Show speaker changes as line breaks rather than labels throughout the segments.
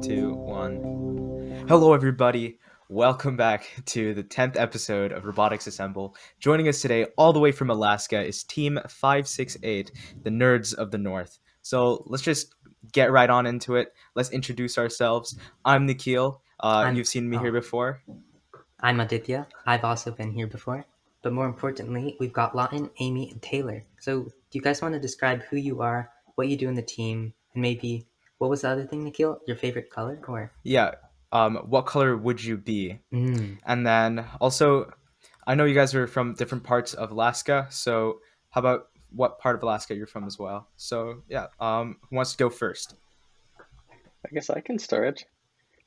two, one. Hello, everybody. Welcome back to the 10th episode of Robotics Assemble. Joining us today, all the way from Alaska, is Team 568, the Nerds of the North. So let's just get right on into it. Let's introduce ourselves. I'm Nikhil.
I'm
You've seen me here before.
I'm Aditya. I've also been here before. But more importantly, we've got Lawton, Amy, and Taylor. So do you guys want to describe who you are, what you do in the team, and maybe what was the other thing, Nikhil? Your favorite color or
Yeah. What color would you be?
mm.
And then also, I know you guys are from different parts of Alaska, so how about what part of Alaska you're from as well? So yeah, who wants to go first?
I guess I can start.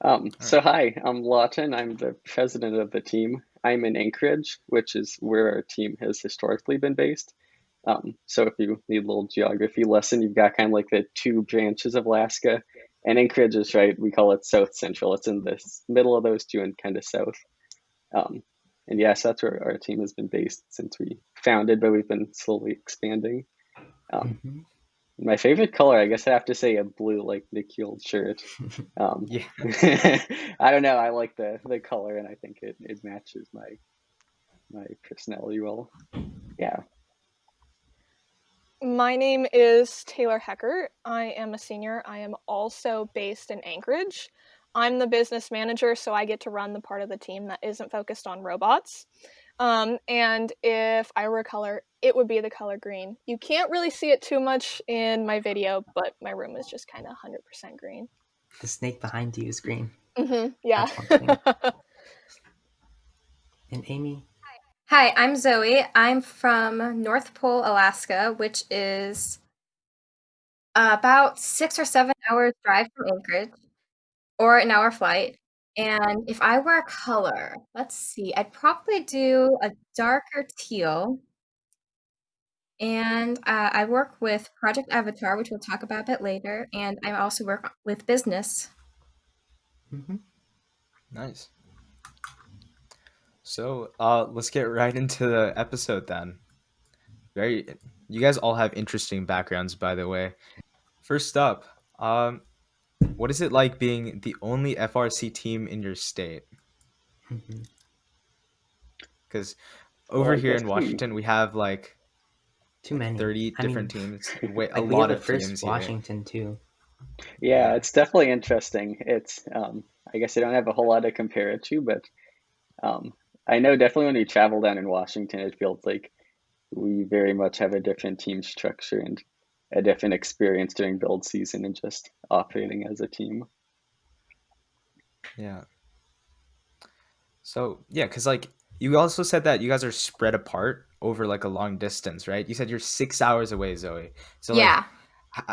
All right.
Hi, I'm Lawton. I'm the president of the team. I'm in Anchorage, which is where our team has historically been based. So if you need a little geography lesson, you've got kind of like the two branches of Alaska. And Anchorage is right, we call it South Central. It's in the middle of those two and kind of south. Um, and yes, that's where our team has been based since we founded, but we've been slowly expanding. Um,
Mm-hmm.
my favorite color, I guess I have to say a blue, like Nikhil's shirt.
Yeah.
I don't know. I like the color, and I think it matches my personality well. Yeah.
My name is Taylor Hecker. I am a senior. I am also based in Anchorage. I'm the business manager, so I get to run the part of the team that isn't focused on robots. And if I were a color, it would be the color green. You can't really see it too much in my video, but my room is just kind of 100% green.
The snake behind you is green.
Yeah.
That's one thing. And Amy?
Hi, I'm Zoe. I'm from North Pole, Alaska, which is about 6 or 7 hours drive from Anchorage, or an hour flight. And if I were a color, let's see, I'd probably do a darker teal. And I work with Project Avatar, which we'll talk about a bit later, and I also work with business.
Mm-hmm.
Nice. So let's get right into the episode then. You guys all have interesting backgrounds, by the way. First up, what is it like being the only FRC team in your state?
Mm-hmm.
Because
Well,
over
I
here
guess
in Washington, we have like
Too many.
30
I mean,
different teams. A
like we have
lot
a
of
first
teams here.
Washington too.
yeah, it's definitely interesting. It's I guess I don't have a whole lot to compare it to, but I know definitely when we travel down in Washington, it feels like we very much have a different team structure and a different experience during build season and just operating as a team.
Yeah. So yeah, because like you also said that you guys are spread apart over like a long distance, right? You said you're 6 hours away, Zoe. So like,
Yeah.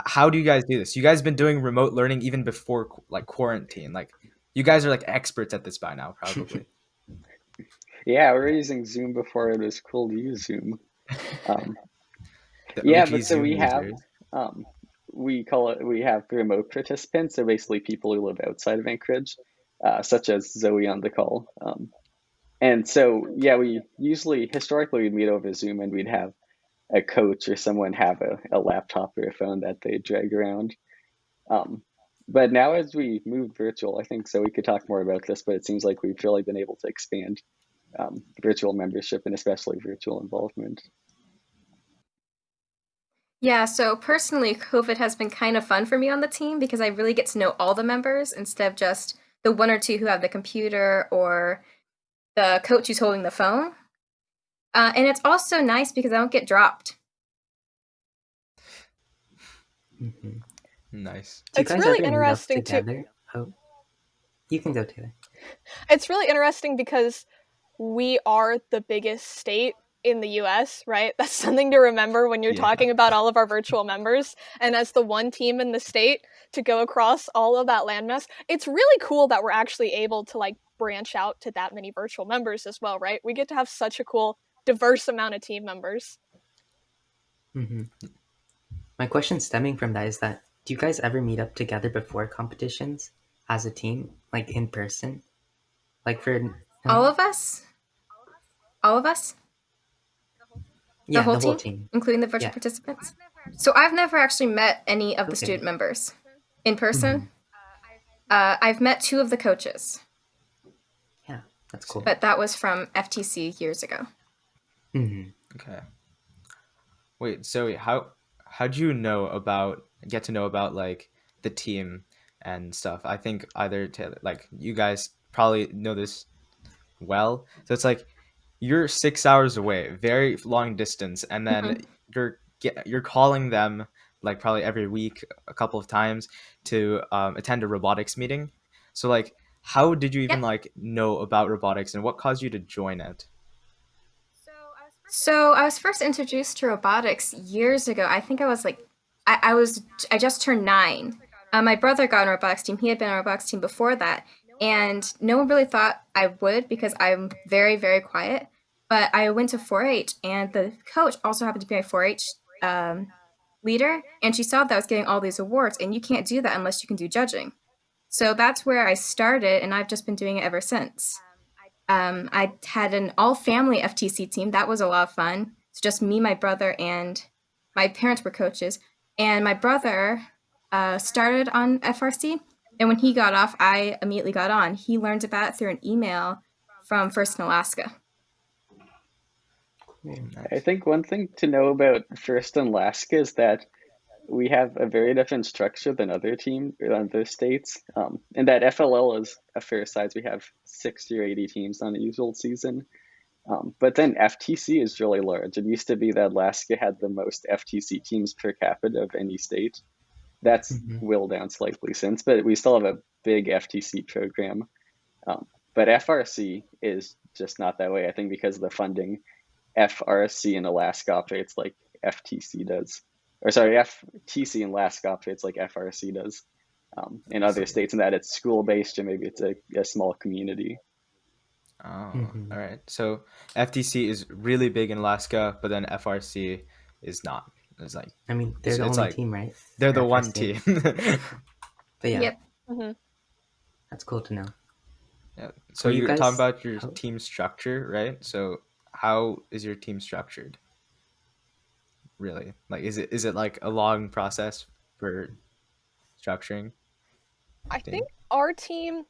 how do you guys do this? You guys been doing remote learning even before like quarantine. Like you guys are like experts at this by now, probably.
Yeah, we were using Zoom before it was cool to use Zoom. Um,
The
yeah,
OG
but so
Zoom
we have
users.
we have remote participants, so basically people who live outside of Anchorage, such as Zoe on the call. And so yeah, we usually historically we'd meet over Zoom and we'd have a coach or someone have a laptop or a phone that they drag around. Um, but now as we move virtual, I think so we could talk more about this, but it seems like we've really been able to expand virtual membership and especially virtual involvement.
Yeah, so personally, COVID has been kind of fun for me on the team because I really get to know all the members instead of just the one or two who have the computer or the coach who's holding the phone. And it's also nice because I don't get dropped.
Mm-hmm.
Nice.
Do you
It's
guys
really
ever meet up
interesting too.
together? Oh, you can go, Taylor.
It's really interesting because we are the biggest state in the US, right? That's something to remember when you're
Yeah.
talking about all of our virtual members. And as the one team in the state to go across all of that landmass, it's really cool that we're actually able to like branch out to that many virtual members as well, right? We get to have such a cool, diverse amount of team members.
Mm-hmm. My question stemming from that is that do you guys ever meet up together before competitions as a team, like in person? Like for
All of us? All of us?
yeah,
the
the whole
whole
team.
including the virtual
Yeah.
participants? So I've never actually met any of the
Okay.
student members in person.
Mhm.
I've met 2 of the coaches.
Yeah, that's cool.
But that was from FTC years ago.
Mm-hmm.
Okay. Wait, so how'd you get to know about like the team and stuff? I think either Taylor, like you guys probably know this well. So it's like you're 6 hours away, very long distance, and then you're calling them like probably every week a couple of times to attend a robotics meeting. So like, how did you even
Yep.
like know about robotics, and what caused you to join it?
So I was first introduced to robotics years ago. I think I was like, I just turned 9. My brother got on a robotics team. He had been on a robotics team before that, and no one really thought I would because I'm very, very quiet. But I went to 4-H, and the coach also happened to be my 4-H leader, and she saw that I was getting all these awards, and you can't do that unless you can do judging. So that's where I started, and I've just been doing it ever since. I had an all-family FTC team. That was a lot of fun. It's just me, my brother, and my parents were coaches. And my brother started on FRC, and when he got off, I immediately got on. He learned about it through an email from First in Alaska.
I think one thing to know about First in Alaska is that we have a very different structure than other teams or other states. And that FLL is a fair size. We have 60 or 80 teams on a usual season. But then FTC is really large. It used to be that Alaska had the most FTC teams per capita of any state. That's
Mm-hmm.
willed down slightly since, but we still have a big FTC program. But FRC is just not that way, I think, because of the funding. FRC in Alaska operates like FTC does. Or sorry, FTC in Alaska operates like FRC does in other states, and that it's school based or maybe it's a small community.
Oh,
Mm-hmm.
all right. So FTC is really big in Alaska, but then FRC is not. It's like
I mean, they're the
it's
only
like
team, right?
they're
For
the one
FRC.
team.
But yeah,
Yep.
Mhm.
that's cool to know.
Yeah. So
Were you
you're talking
guys?
about your
How,
team structure, right? So how is your team structured? Really? Like is it like a long process for structuring
I
a team?
think our team,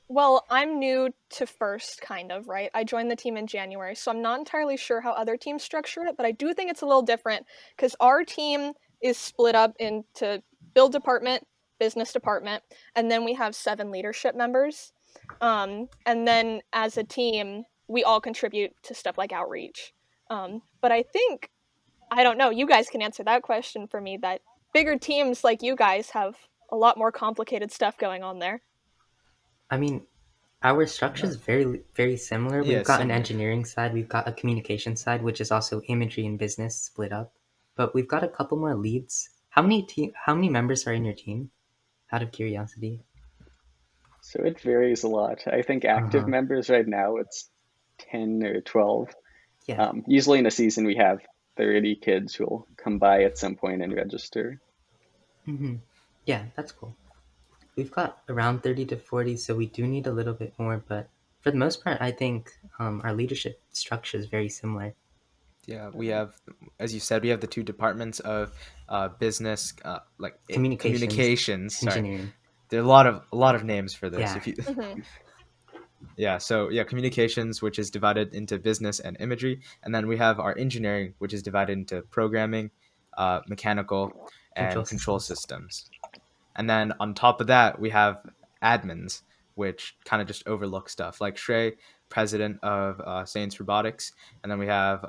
well, I'm new to First, kind of, right? I joined the team in January, so I'm not entirely sure how other teams structure it, but I do think it's a little different because our team is split up into build department, business department, and then we have 7 leadership members. And then as a team, we all contribute to stuff like outreach. But I think, I don't know, you guys can answer that question for me, that bigger teams like you guys have a lot more complicated stuff going on there.
I mean, our structure is very, very similar.
Yeah,
We've got an
similar.
engineering side, we've got a communication side, which is also imagery and business split up. But we've got a couple more leads. How many members are in your team? Out of curiosity.
So it varies a lot. I think
Uh
active
huh.
members right now it's 10 or 12.
Yeah.
Usually in a season we have 30 kids who will come by at some point and register.
Mm-hmm. Yeah, that's cool. We've got around 30 to 40, so we do need a little bit more. But for the most part, I think our leadership structure is very similar.
Yeah, we have, as you said, we have the two departments of business,
Communications,
communications. Sorry,
engineering.
there are a lot of names for this.
Yeah.
If you,
Mhm.
yeah, so yeah, communications, which is divided into business and imagery, and then we have our engineering, which is divided into programming, mechanical,
Control
and control
systems.
systems. And then on top of that, we have admins, which kind of just overlook stuff like Shrey, president of Saints Robotics, and then we have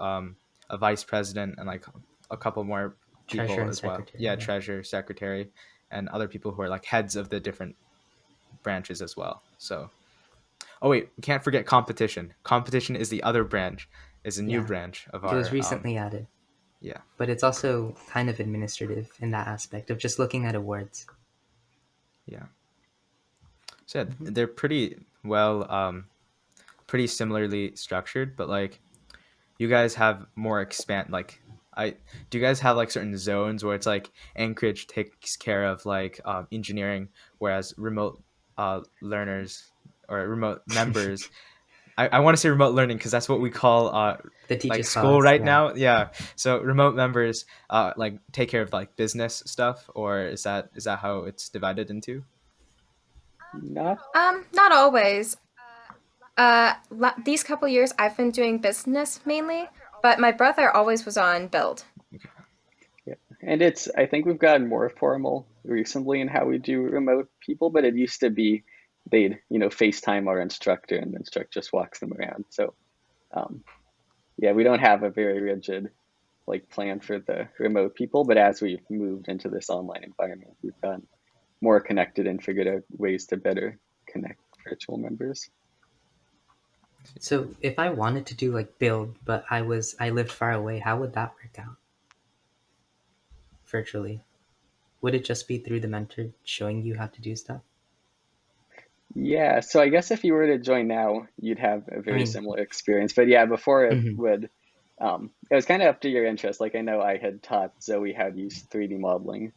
a vice president and like a couple more
Treasurer
people
and
as well.
secretary.
Yeah,
Yeah.
treasurer, secretary, and other people who are like heads of the different branches as well. So, oh wait, we can't forget competition. Competition is the other branch, is a new
Yeah.
branch of
It was
our
recently added,
yeah.
but it's also kind of administrative in that aspect of just looking at awards.
Yeah. So yeah,
Mhm.
they're pretty well pretty similarly structured, but like you guys have more expand like I do you guys have like certain zones where it's like Anchorage takes care of like engineering, whereas remote learners or remote members, I want to say remote learning because that's what we call
The
like
teachers
school
cause,
right
yeah.
now. Yeah, so remote members like take care of like business stuff, or is that how it's divided into?
Not
Not always. These couple years I've been doing business mainly, but my brother always was on build.
Yeah. And I think we've gotten more formal recently in how we do remote people, but it used to be they'd, FaceTime our instructor and the instructor just walks them around. So, um, yeah, we don't have a very rigid like plan for the remote people, but as we've moved into this online environment, we've gotten more connected and figured out ways to better connect virtual members.
So if I wanted to do like build, but I lived far away, how would that work out virtually? Would it just be through the mentor showing you how to do stuff?
Yeah, so I guess if you were to join now, you'd have a
I
very
mean,
similar experience. But yeah, before
mhm.
it was kind of up to your interest. Like I know I had taught Zoe how to use 3D modeling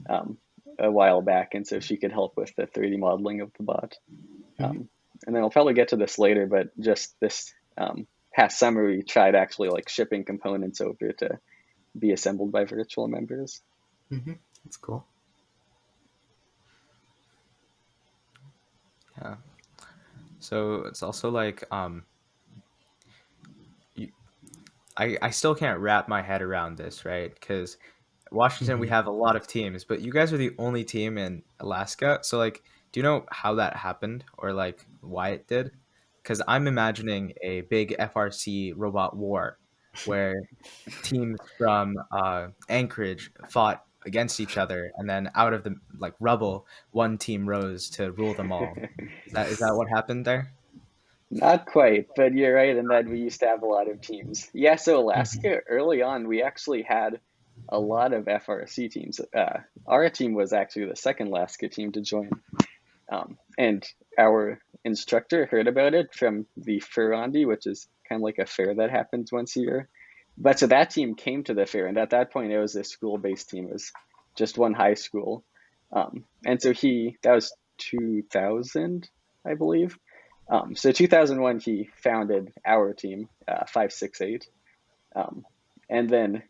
um, a while back, and so she could help with the 3D modeling of the bot.
Mhm.
And then we'll probably get to this later, but just this past summer, we tried actually like shipping components over to be assembled by virtual members.
Mhm. That's cool.
Yeah. So it's also like you, I still can't wrap my head around this, right? Because Washington, we
Mhm.
have a lot of teams, but you guys are the only team in Alaska. So, like, do you know how that happened or like why it did? Because I'm imagining a big FRC robot war where teams from Anchorage fought against each other, and then out of the like rubble, one team rose to rule them all. Is that what happened there?
Not quite, but you're right in that we used to have a lot of teams. Yeah, so
Mhm.
Alaska, early on, we actually had a lot of FRC teams. Our team was actually the second Alaska team to join. And our instructor heard about it from the Furondi, which is kind of like a fair that happens once a year. But so that team came to the fair, and at that point, it was a school-based team. It was just one high school. And so that was 2000, I believe. So 2001, he founded our team, 568. Um, and then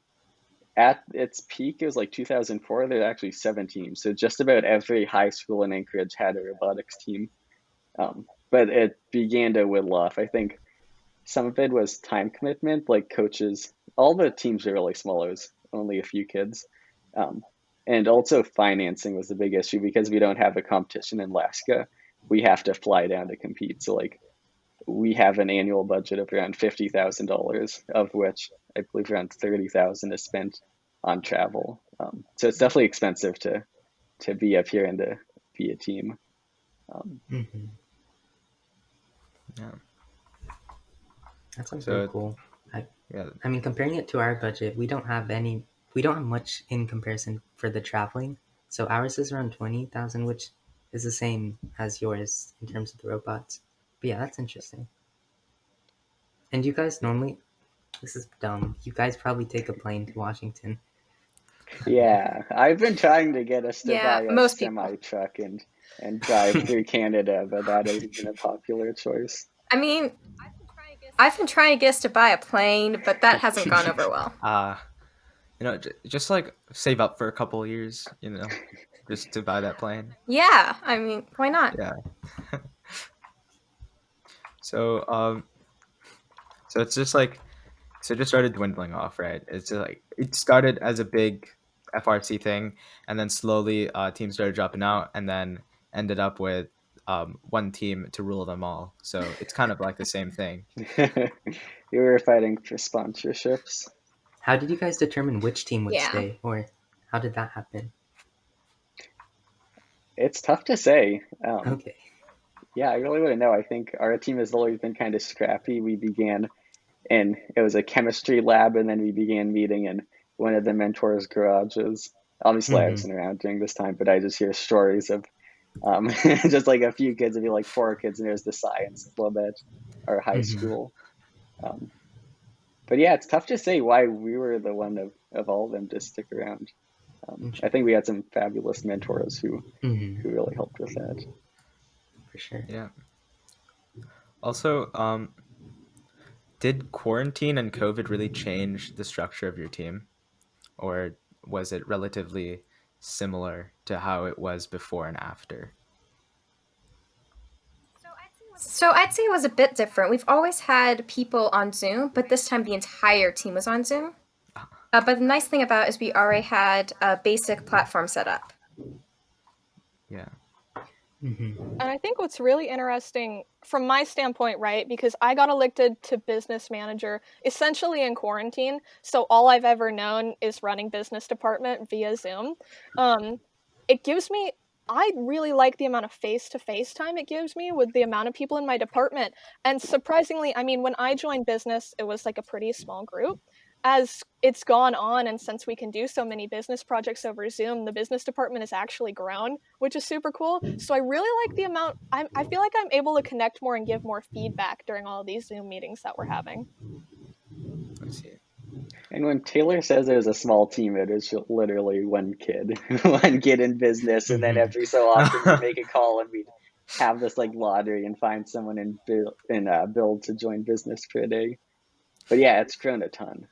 at its peak, it was like 2004, there were actually 7 teams. So just about every high school in Anchorage had a robotics team. But it began to whittle off. I think some of it was time commitment, like coaches. All the teams were really small. It was only a few kids. Um, and also financing was the big issue because we don't have a competition in Alaska. We have to fly down to compete. So like we have an annual budget of around $50,000, of which I believe around 30,000 is spent on travel. So it's definitely expensive to be up here and to be a team. Um,
Mhm.
Yeah.
That sounds very
So
cool. I
yeah,
I mean, comparing it to our budget, we don't have much in comparison for the traveling. So ours is around 20,000, which is the same as yours in terms of the robots. But yeah, that's interesting. And you guys normally, this is dumb. You guys probably take a plane to Washington.
yeah, I've been trying to get us to
Yeah,
buy a
most people.
semi truck and drive through Canada, but that hasn't been a popular choice.
I mean, I've been trying to get us to buy a plane, but that hasn't gone over well.
uh just like save up for a couple of years, just to buy that plane.
Yeah, I mean, why not?
Yeah. So so it's just like so it just started dwindling off, right? It's just like it started as a big FRC thing, and then slowly teams started dropping out, and then ended up with one team to rule them all. So it's kind of like the same thing.
You were fighting for sponsorships.
How did you guys determine which team would
Yeah.
stay, or how did that happen?
It's tough to say.
Okay.
Yeah, I really wouldn't know. I think our team has always been kind of scrappy. We began and it was a chemistry lab, and then we began meeting in one of the mentors' garages. Obviously, I
Mm-hmm.
wasn't around during this time, but I just hear stories of just like a few kids, it'd be like 4 kids, and there's the science club at our high
Mm-hmm.
school. Um, but yeah, it's tough to say why we were the one of all of them to stick around. I think we had some fabulous mentors
Mm-hmm.
who really helped with that.
For sure.
Yeah. Also, did quarantine and COVID really change the structure of your team, or was it relatively similar to how it was before and after?
So I'd say it was a bit different. We've always had people on Zoom, but this time the entire team was on Zoom. But the nice thing about it is we already had a basic platform set up.
Yeah.
And I think what's really interesting from my standpoint, right, because I got elected to business manager essentially in quarantine, so all I've ever known is running business department via Zoom. It gives me, I really like the amount of face-to-face time it gives me with the amount of people in my department. And surprisingly, I mean, when I joined business, it was like a pretty small group. As it's gone on, and since we can do so many business projects over Zoom, the business department has actually grown, which is super cool. So I really like the amount, I feel like I'm able to connect more and give more feedback during all of these Zoom meetings that we're having.
I see.
And when Taylor says it was a small team, it is literally one kid, one kid in business, and then every so often we'd make a call and we'd have this like lottery and find someone in build to join business for a day. But yeah, it's grown a ton.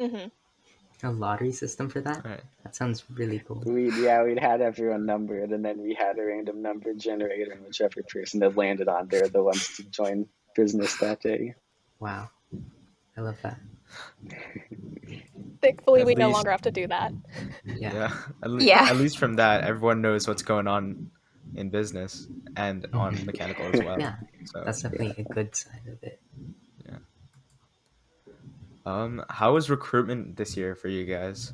A lottery system for that?
Right.
That sounds really cool.
We'd had everyone numbered, and then we had a random number generator, and whichever person that landed on, they're the ones to join business that day.
Wow, I love that.
Thankfully,
At
we no
least-
longer have to do that.
Yeah.
Yeah.
At least from that, everyone knows what's going on in business and on mechanical as well.
Yeah,
So
that's definitely a good side of it.
how was recruitment this year for you guys?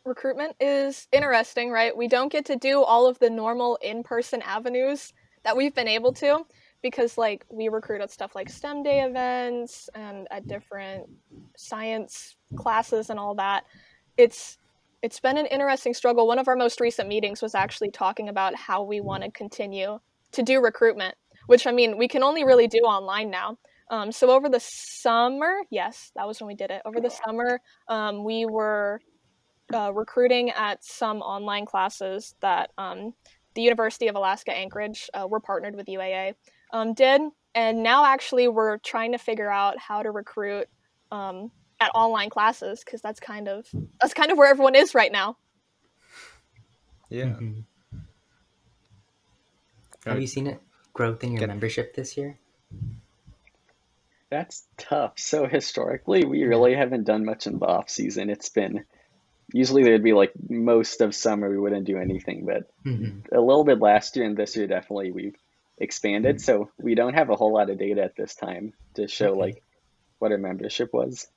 Recruitment is interesting, right? We don't get to do all of the normal in-person avenues that we've been able to because like we recruit at stuff like STEM day events and at different science classes and all that. It's been an interesting struggle. One of our most recent meetings was actually talking about how we want to continue to do recruitment, which I mean, we can only really do online now. So over the summer, yes, that was when we did it. Over the summer, we were recruiting at some online classes that the University of Alaska Anchorage, we're partnered with UAA, did. And now actually we're trying to figure out how to recruit at online classes because that's kind of where everyone is right now.
Yeah.
Have you seen it growth in your membership this year?
That's tough. So historically, we really haven't done much in the off season. It's been usually there'd be like most of summer we wouldn't do anything, but a little bit last year and this year definitely we've expanded. So we don't have a whole lot of data at this time to show like what our membership was.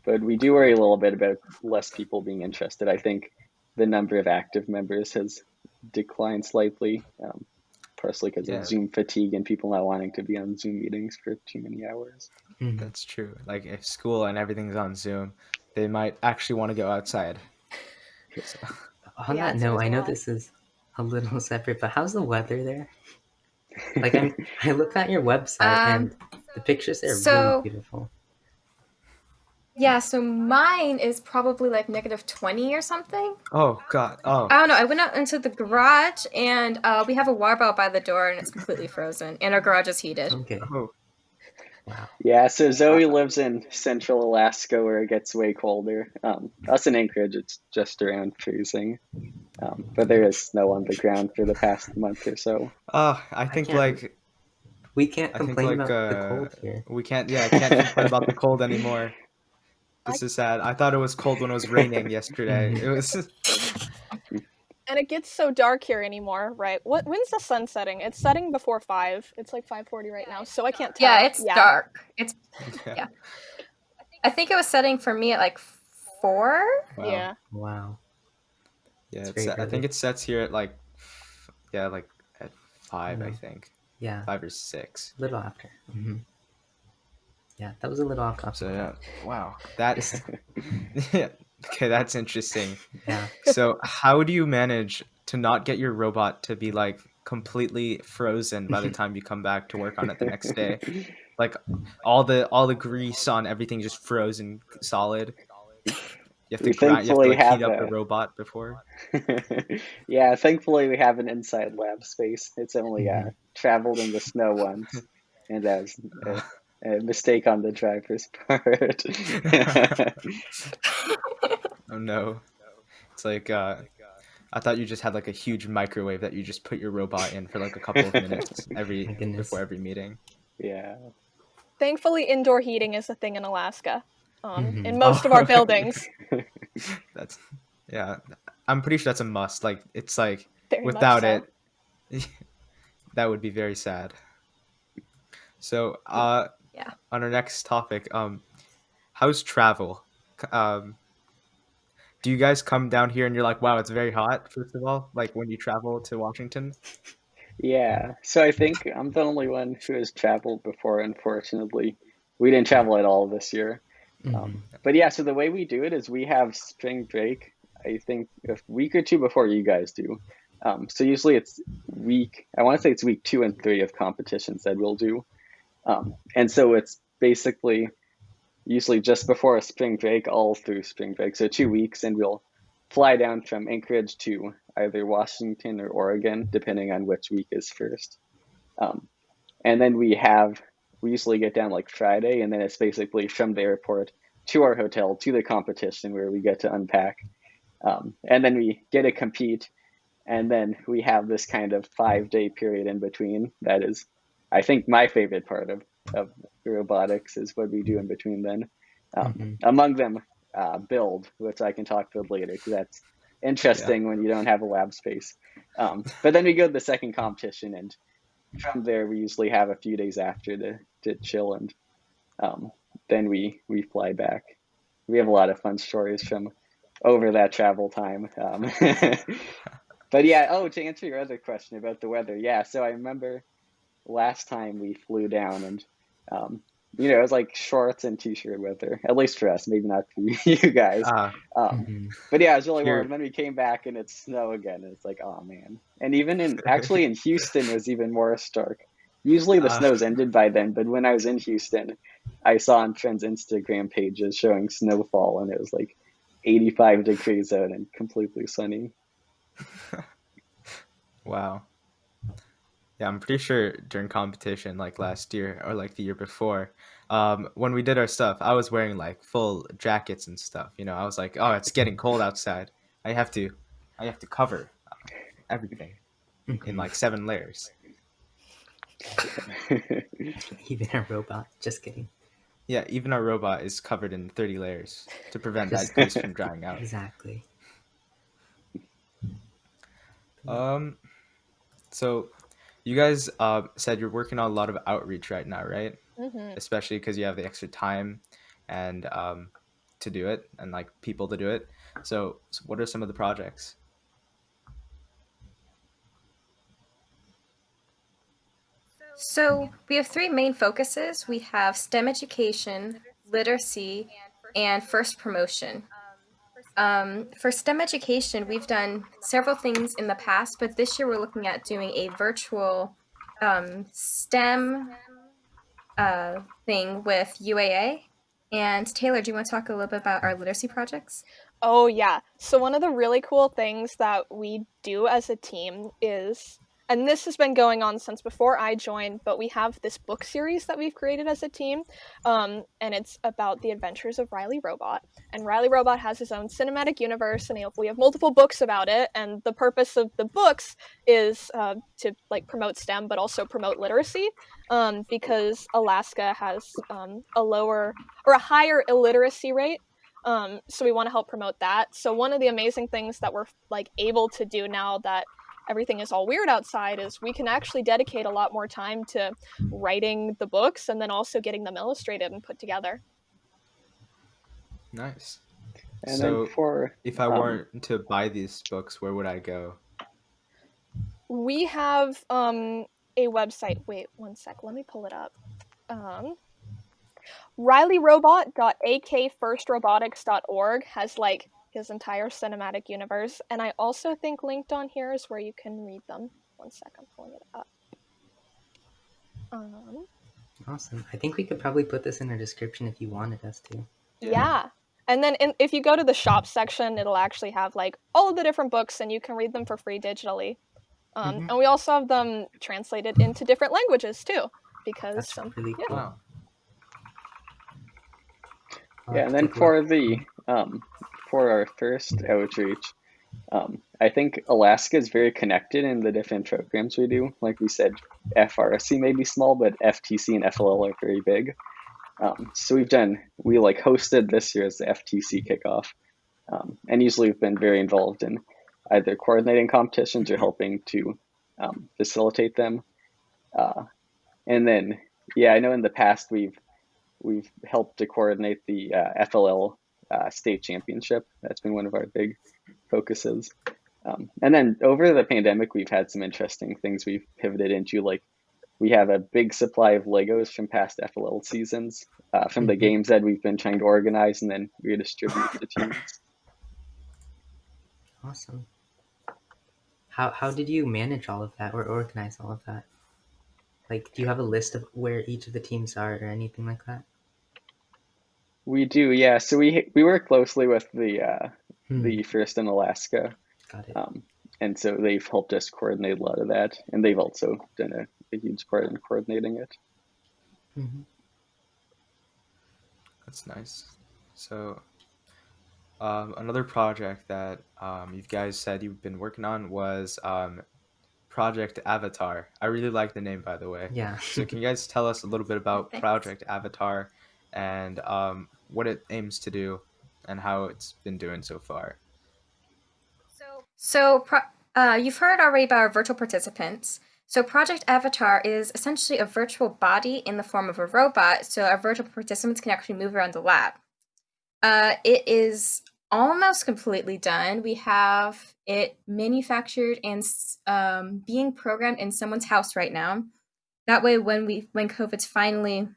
But we do worry a little bit about less people being interested. I think the number of active members has declined slightly, partially because of Zoom fatigue and people not wanting to be on Zoom meetings for too many hours.
That's true. Like if school and everything's on Zoom, they might actually want to go outside. So.
On that note, I know this is a little separate, but how's the weather there? Like I looked at your website and the pictures there are really beautiful.
Yeah, so mine is probably like -20 or something.
Oh God! Oh.
I don't know. I went out into the garage and we have a water bottle by the door and it's completely frozen, and our garage is heated.
Okay.
Oh.
Wow.
Yeah, so Zoe lives in central Alaska where it gets way colder. Us in Anchorage, it's just around freezing. But there is snow on the ground for the past month or so.
I think
we can't complain about the cold here.
We can't complain about the cold anymore. This is sad. I thought it was cold when it was raining yesterday. It was.
And it gets so dark here anymore, right? When's the sun setting? It's setting before 5. It's like 5:40 right now, so I can't tell.
Yeah, it's dark. It's yeah. I think it was setting for me at like 4.
Wow.
Yeah.
Wow.
Yeah, I think it sets here at like at 5. I think.
Yeah.
5 or 6.
A little after. Yeah, that was a little off topic.
So yeah, wow, that's yeah. Okay, that's interesting.
Yeah.
So how do you manage to not get your robot to be like completely frozen by the time you come back to work on it the next day? Like all the grease on everything just frozen solid. You have to heat up the robot before.
Yeah, thankfully we have an inside lab space. It's only traveled in the snow once, and that was a mistake on the driver's part.
Oh no. It's like I thought you just had like a huge microwave that you just put your robot in for like a couple of minutes
My goodness.
before every meeting.
Yeah.
Thankfully, indoor heating is a thing in Alaska.
Mhm.
In most of our buildings.
That's yeah. I'm pretty sure that's a must. Like it's like
Very much
without
so.
it, that would be very sad. So,
Yeah.
on our next topic, how's travel? Do you guys come down here and you're like, wow, it's very hot, first of all, like when you travel to Washington?
Yeah. So I think I'm the only one who has traveled before, unfortunately. We didn't travel at all this year.
Mhm.
But yeah, so the way we do it is we have spring break, I think a week or two before you guys do. So usually it's I want to say it's week 2 and 3 of competitions that we'll do. And so it's basically usually just before a spring break, all through spring break. So 2 weeks, and we'll fly down from Anchorage to either Washington or Oregon, depending on which week is first. Um, and then we usually get down like Friday, and then it's basically from the airport to our hotel to the competition where we get to unpack. And then we get to compete, and then we have this kind of 5 day period in between. That is, I think, my favorite part of robotics is what we do in between then.
Mhm.
Among them, build, which I can talk about later because that's
Yeah.
interesting when you don't have a lab space. But then we go to the second competition, and from there we usually have a few days after to chill, and um, then we fly back. We have a lot of fun stories from over that travel time. But yeah, oh, to answer your other question about the weather, yeah. So I remember last time we flew down, and um, it was like shorts and t-shirt weather, at least for us, maybe not for you guys.
Uh,
Mhm.
But yeah, it was really warm.
here,
And then we came back and it's snow again. And it's like, oh man. And even actually in Houston was even more stark. Usually the
uh,
snow's ended by then, but when I was in Houston, I saw on friends' Instagram pages showing snowfall, and it was like 85 degrees out and completely sunny.
wow. Yeah, I'm pretty sure during competition, like last year or like the year before, when we did our stuff, I was wearing like full jackets and stuff. I was like, oh, it's getting cold outside. I have to, I have to cover everything in
Mhm.
like 7 layers.
Even a robot. Just kidding.
Yeah, even our robot is covered in 30 layers to prevent that
Just
grease from drying out.
exactly.
Um, so you guys said you're working on a lot of outreach right now, right?
Hmm.
Especially because you have the extra time and to do it and like people to do it. So what are some of the projects?
So we have three main focuses. We have STEM education, literacy, and first promotion. For STEM education, we've done several things in the past, but this year we're looking at doing a virtual STEM thing with UAA. And Taylor, do you want to talk a little bit about our literacy projects?
Oh, yeah. So, one of the really cool things that we do as a team is, and this has been going on since before I joined, but we have this book series that we've created as a team. And it's about the adventures of Riley Robot. And Riley Robot has his own cinematic universe, and we have multiple books about it. And the purpose of the books is to like promote STEM, but also promote literacy, because Alaska has a lower or a higher illiteracy rate. So we want to help promote that. So one of the amazing things that we're like able to do now that everything is all weird outside is we can actually dedicate a lot more time to writing the books and then also getting them illustrated and put together.
Nice.
And then
So
for
if I weren't to buy these books, where would I go?
We have a website. Wait one sec. Let me pull it up. Um, RileyRobot.akfirstrobotics.org has like his entire cinematic universe, and I also think linked on here is where you can read them. One sec, I'm pulling it up.
Awesome. I think we could probably put this in our description if you wanted us to.
Yeah. And then if you go to the shop section, it'll actually have like all of the different books, and you can read them for free digitally. And we also have them translated into different languages too, because
That's really
yeah.
cool.
Wow.
I'll
Yeah,
have
and
to
then
take a look.
for our first outreach, I think Alaska is very connected in the different programs we do. Like we said, FRC may be small, but FTC and FLL are very big. So we like hosted this year's FTC kickoff, and usually we've been very involved in either coordinating competitions or helping to facilitate them. And then, yeah, I know in the past we've helped to coordinate the FLL state championship. That's been one of our big focuses. And then over the pandemic, we've had some interesting things we've pivoted into. Like we have a big supply of Legos from past FLL seasons, from the games that we've been trying to organize and then redistribute to teams.
Awesome. How did you manage all of that or organize all of that? Like, do you have a list of where each of the teams are or anything like that?
We do, yeah. So we work closely with the First in Alaska,
Got it.
and so they've helped us coordinate a lot of that, and they've also done a huge part in coordinating it.
That's nice. So, another project that you guys said you've been working on was Project Avatar. I really like the name, by the way.
Yeah.
So, can you guys tell us a little bit about
Thanks.
Project Avatar and what it aims to do and how it's been doing so far?
So, you've heard already about our virtual participants. So, Project Avatar is essentially a virtual body in the form of a robot, so our virtual participants can actually move around the lab. It is almost completely done. We have it manufactured and being programmed in someone's house right now. That way, when COVID's finally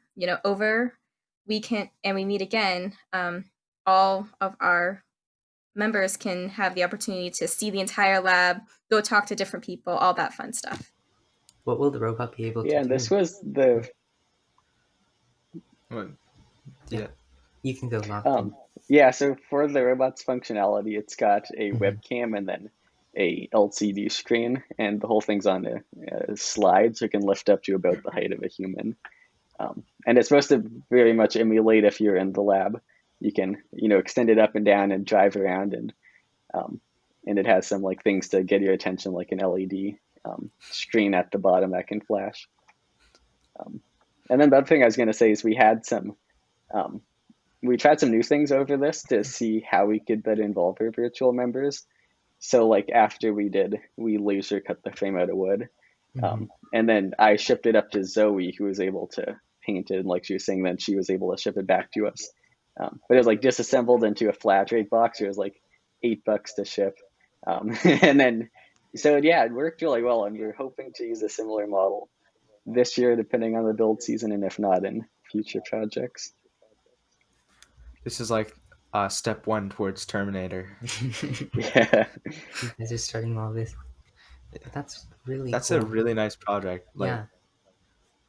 over, we meet again. All of our members can have the opportunity to see the entire lab, go talk to different people, all that fun stuff.
What will the robot be able to
Yeah, and
do?
this was the
Yeah.
You can go, Lofton.
yeah. So for the robot's functionality, it's got a webcam and then a LCD screen, and the whole thing's on a slide, so it can lift up to about the height of a human. And it's supposed to very much emulate if you're in the lab. You can extend it up and down and drive around, and it has some like things to get your attention, like an LED screen at the bottom that can flash. And then the other thing I was going to say is we tried some new things over this to see how we could better involve our virtual members. So like after we laser cut the frame out of wood, and then I shipped it up to Zoe, who was able to paint it. And like she was saying, then she was able to ship it back to us. But it was like disassembled into a flat rate box. It was like $8 to ship. And then, so yeah, it worked really well. And we're hoping to use a similar model this year, depending on the build season, and if not, in future projects.
This is like step one towards Terminator.
Yeah.
You guys are starting all this. That's really
That's
cool.
a really nice project. Like,
yeah.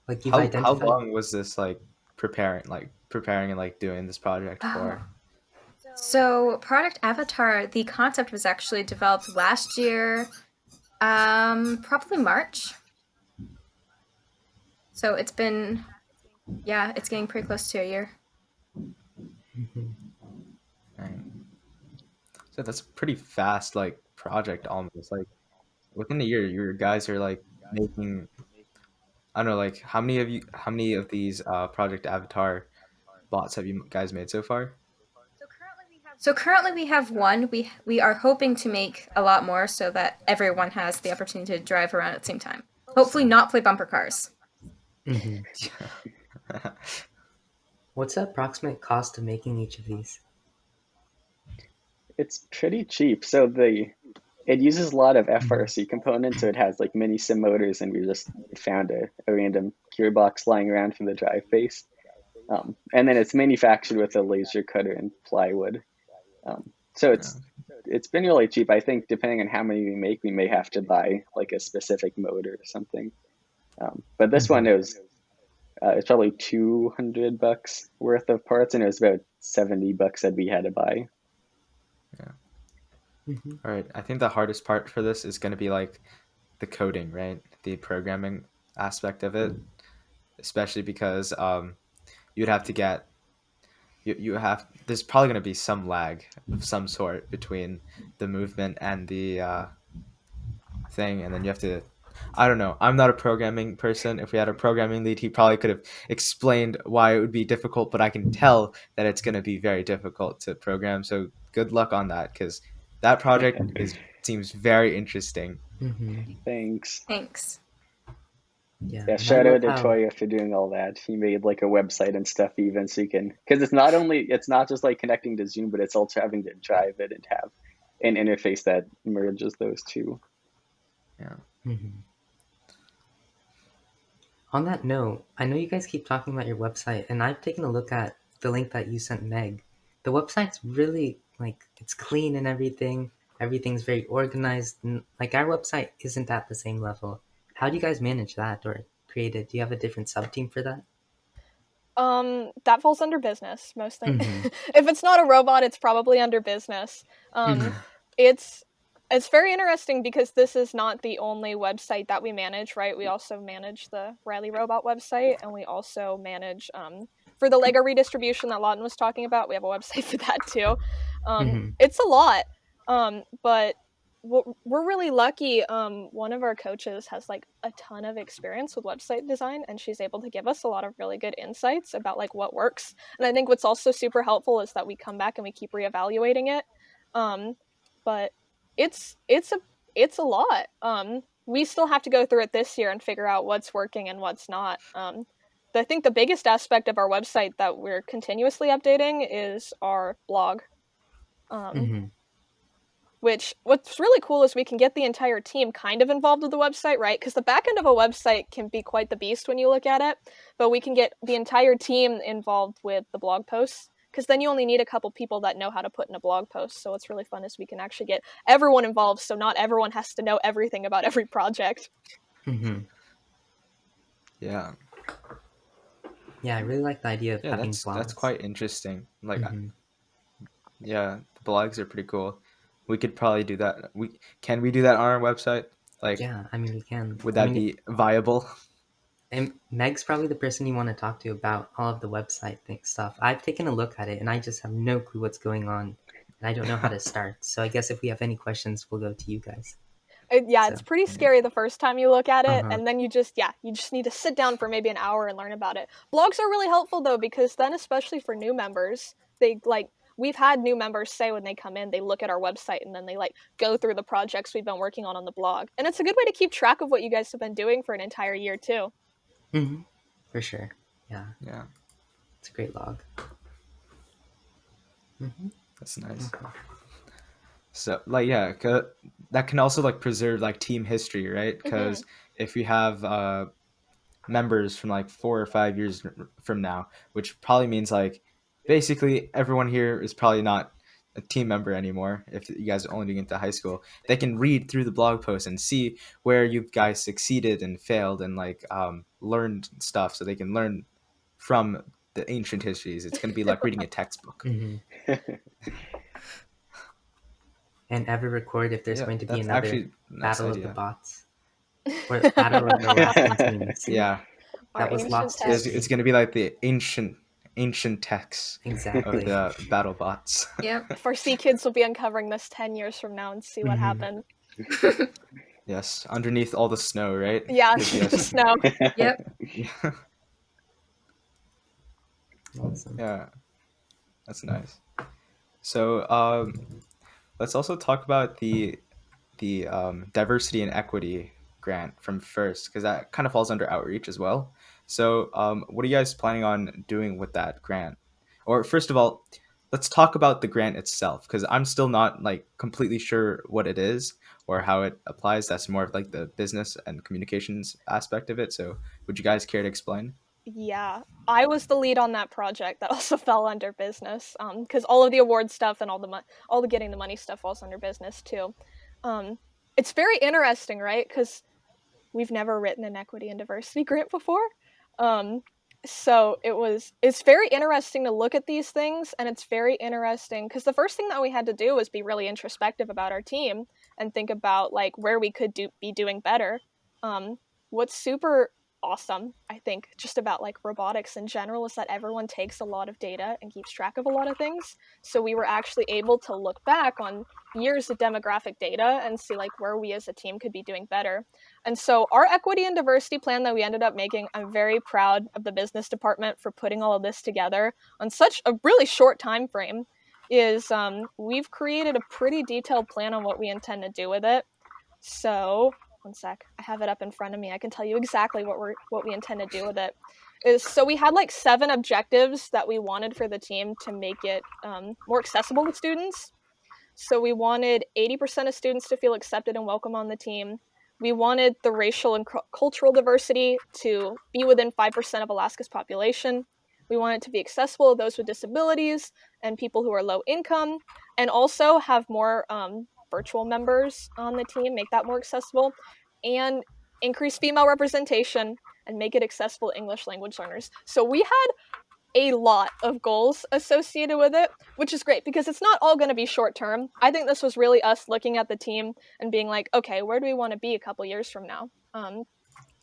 Like you've
how
identified.
long was this like preparing and like doing this project for?
So, Project Avatar, the concept was actually developed last year, probably March. So it's been, it's getting pretty close to a year.
Right. So that's a pretty fast like project almost. Like within a year, your guys are like making. I don't know, like how many of these Project Avatar bots have you guys made so far?
So currently we have one. We are hoping to make a lot more so that everyone has the opportunity to drive around at the same time. Hopefully not play bumper cars.
What's the approximate cost of making each of these?
It's pretty cheap. So it uses a lot of FRC components, so it has like mini sim motors, and we just found a random gearbox lying around from the drive base. And then it's manufactured with a laser cutter and plywood. So it's been really cheap. I think depending on how many we make, we may have to buy like a specific motor or something. But this one it's probably $200 worth of parts, and it was about $70 that we had to buy.
All right. I think the hardest part for this is going to be like the coding, right? The programming aspect of it, especially because you'd have to get you have there's probably going to be some lag of some sort between the movement and the thing, and then you have to. I don't know. I'm not a programming person. If we had a programming lead, he probably could have explained why it would be difficult, but I can tell that it's going to be very difficult to program. So good luck on that, because that project seems very interesting.
Thanks.
Thanks.
Yeah,
Yeah,
and I
shout
love
out to
how.
Toya for doing all that. He made like a website and stuff even so you can, because it's not just like connecting to Zoom, but it's also having to drive it and have an interface that merges those two.
Yeah.
On that note, I know you guys keep talking about your website, and I've taken a look at the link that you sent Meg. The website's really, like, it's clean and everything. Everything's very organized. Like, our website isn't at the same level. How do you guys manage that or create it? Do you have a different sub-team for that?
That falls under business, most things. If it's not a robot, it's probably under business. It's very interesting because this is not the only website that we manage, right? We also manage the Riley Robot website, and we also manage for the Lego redistribution that Lawton was talking about. We have a website for that too. It's a lot, but we're really lucky. One of our coaches has like a ton of experience with website design, and she's able to give us a lot of really good insights about like what works. And I think what's also super helpful is that we come back and we keep reevaluating it. But it's a lot. We still have to go through it this year and figure out what's working and what's not. I think the biggest aspect of our website that we're continuously updating is our blog. Which what's really cool is we can get the entire team kind of involved with the website, right? Because the back end of a website can be quite the beast when you look at it, but we can get the entire team involved with the blog posts, because then you only need a couple people that know how to put in a blog post. So what's really fun is we can actually get everyone involved, so not everyone has to know everything about every project.
Yeah.
Yeah, I really like the idea of having blogs.
That's quite interesting. Like, yeah, the blogs are pretty cool. We could probably do that. Can we do that on our website? Like,
yeah, I mean, we can.
Would that be viable?
And Meg's probably the person you want to talk to about all of the website stuff. I've taken a look at it, and I just have no clue what's going on, and I don't know how to start. So I guess if we have any questions, we'll go to you guys.
It's pretty scary the first time you look at it, and then you just need to sit down for maybe an hour and learn about it. Blogs are really helpful though, because then especially for new members, we've had new members say when they come in, they look at our website and then they like go through the projects we've been working on the blog, and it's a good way to keep track of what you guys have been doing for an entire year too.
For sure. Yeah. It's a great log.
That's nice. So like, yeah, that can also like preserve like team history, right? Because if we have members from like 4 or 5 years from now, which probably means like basically everyone here is probably not a team member anymore. If you guys are only doing it to high school, they can read through the blog post and see where you guys succeeded and failed and like learned stuff, so they can learn from the ancient histories. It's going to be like reading a textbook.
And ever record if there's going to be another battle of the bots. Or battle of the Alaskan teams.
Yeah.
That was lost
history. It's going to be like the ancient texts of the battle bots.
Yep.
FRC kids will be uncovering this 10 years from now and see what happened.
Yes, underneath all the snow, right?
Yeah, the snow.
Yep.
Awesome.
Yeah, that's nice. So let's also talk about the diversity and equity grant from FIRST, because that kind of falls under outreach as well. So what are you guys planning on doing with that grant? Or first of all, let's talk about the grant itself, because I'm still not like completely sure what it is or how it applies. That's more of like the business and communications aspect of it. So would you guys care to explain?
Yeah, I was the lead on that project. That also fell under business, because all of the award stuff and all the getting the money stuff falls under business too. It's very interesting, right? Because we've never written an equity and diversity grant before. So it's very interesting to look at these things, and it's very interesting because the first thing that we had to do was be really introspective about our team and think about like where we could be doing better. What's super awesome, I think, just about like robotics in general, is that everyone takes a lot of data and keeps track of a lot of things. So we were actually able to look back on years of demographic data and see like where we as a team could be doing better. And so our equity and diversity plan that we ended up making, I'm very proud of the business department for putting all of this together on such a really short time frame. Is we've created a pretty detailed plan on what we intend to do with it. So one sec, I have it up in front of me. I can tell you exactly what we intend to do with it. So we had like 7 objectives that we wanted for the team to make it more accessible to students. So we wanted 80% of students to feel accepted and welcome on the team. We wanted the racial and cultural diversity to be within 5% of Alaska's population. We want it to be accessible to those with disabilities and people who are low income, and also have more virtual members on the team, make that more accessible, and increase female representation and make it accessible to English language learners. So we had a lot of goals associated with it, which is great because it's not all going to be short term. I think this was really us looking at the team and being like, okay, where do we want to be a couple years from now?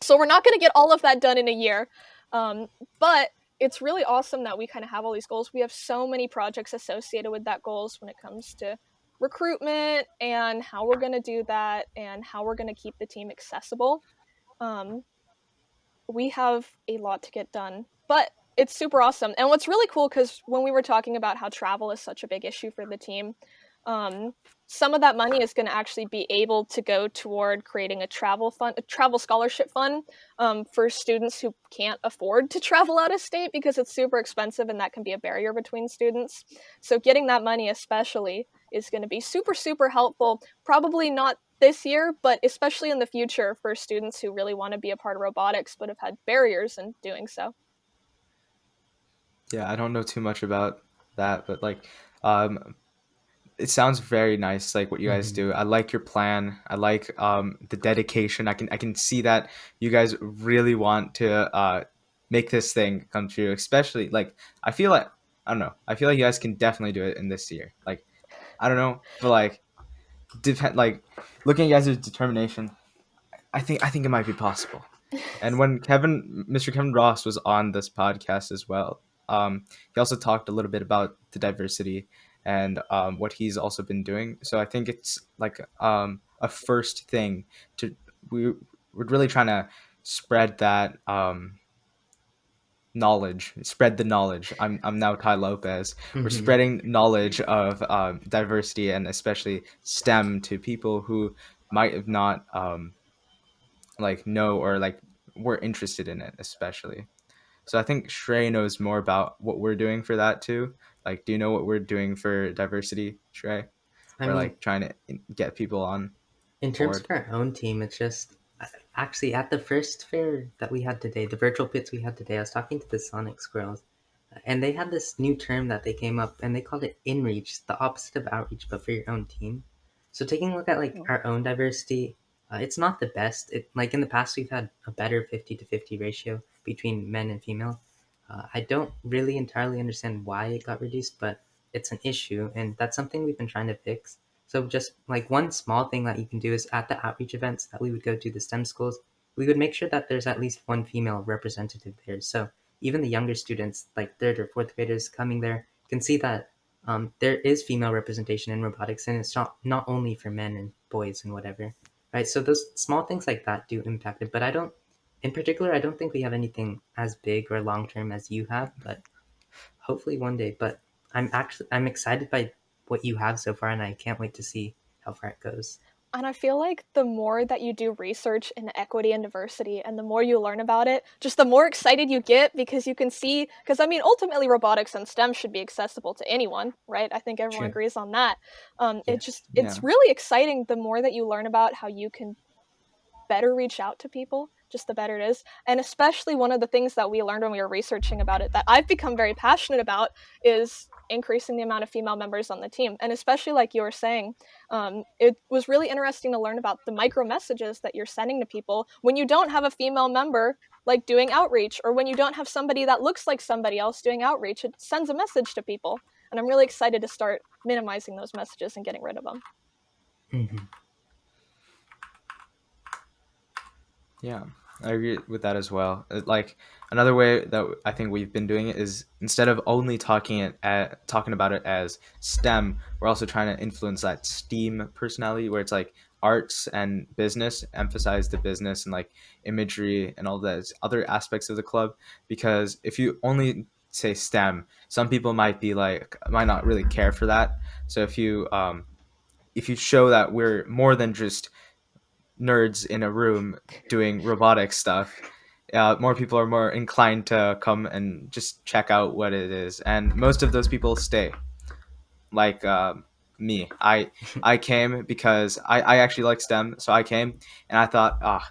So we're not going to get all of that done in a year, but it's really awesome that we kind of have all these goals. We have so many projects associated with that goals when it comes to recruitment and how we're going to do that and how we're going to keep the team accessible. We have a lot to get done, but it's super awesome. And what's really cool, because when we were talking about how travel is such a big issue for the team, some of that money is going to actually be able to go toward creating a travel fund, a travel scholarship fund, for students who can't afford to travel out of state because it's super expensive and that can be a barrier between students. So getting that money especially is going to be super, super helpful. Probably not this year, but especially in the future for students who really want to be a part of robotics but have had barriers in doing so.
Yeah, I don't know too much about that, but like, um, it sounds very nice, like what you guys do. I like your plan. I like the dedication. I can see that you guys really want to make this thing come true. Especially like I feel like I don't know. I feel like you guys can definitely do it in this year. Like I don't know, but like like looking at you guys' determination, I think it might be possible. And when Mr. Kevin Ross was on this podcast as well, he also talked a little bit about the diversity and what he's also been doing. So I think it's like a first thing to we're really trying to spread that knowledge, spread the knowledge. I'm now Ty Lopez. We're spreading knowledge of diversity and especially STEM to people who might have not like know or like were interested in it especially. So I think Shrey knows more about what we're doing for that too. Like, do you know what we're doing for diversity, Shrey?
I
We're
mean,
like trying to get people on
in terms of
board.
our own team, it's just actually at the first fair that we had today, the virtual pits we had today, I was talking to the Sonic Squirrels, and they had this new term that they came up and they called it inreach, the opposite of outreach, but for your own team. So taking a look at like our own diversity, it's not the best. It like in the past we've had a better 50-50 ratio between men and female. I don't really entirely understand why it got reduced, but it's an issue, and that's something we've been trying to fix. So just like one small thing that you can do is at the outreach events that we would go to the STEM schools, we would make sure that there's at least one female representative there. So even the younger students, like third or fourth graders coming there, can see that there is female representation in robotics, and it's not only for men and boys and whatever, right? So those small things like that do impact it. But I don't, in particular, I don't think we have anything as big or long term as you have, but hopefully one day. But I'm excited by what you have so far, and I can't wait to see how far it goes.
And I feel like the more that you do research in equity and diversity and the more you learn about it, just the more excited you get because you can see, because I mean, ultimately robotics and STEM should be accessible to anyone, right? I think everyone
True.
agrees on that.
Yes.
Yeah.
It's really exciting the more that you learn about how you can better reach out to people, just the better it is. And especially one of the things that we learned when we were researching about it that I've become very passionate about is increasing the amount of female members on the team. And especially like you were saying, it was really interesting to learn about the micro messages that you're sending to people when you don't have a female member like doing outreach, or when you don't have somebody that looks like somebody else doing outreach. It sends a message to people, and I'm really excited to start minimizing those messages and getting rid of them.
Mm-hmm.
Yeah. I agree with that as well. Like another way that I think we've been doing it is instead of only talking about it as STEM, we're also trying to influence that STEAM personality where it's like arts and business, emphasize the business and like imagery and all those other aspects of the club. Because if you only say STEM, some people might not really care for that. So if you show that we're more than just nerds in a room doing robotic stuff, more people are more inclined to come and just check out what it is, and most of those people stay. Like me, I came because I actually like STEM, so I came and I thought,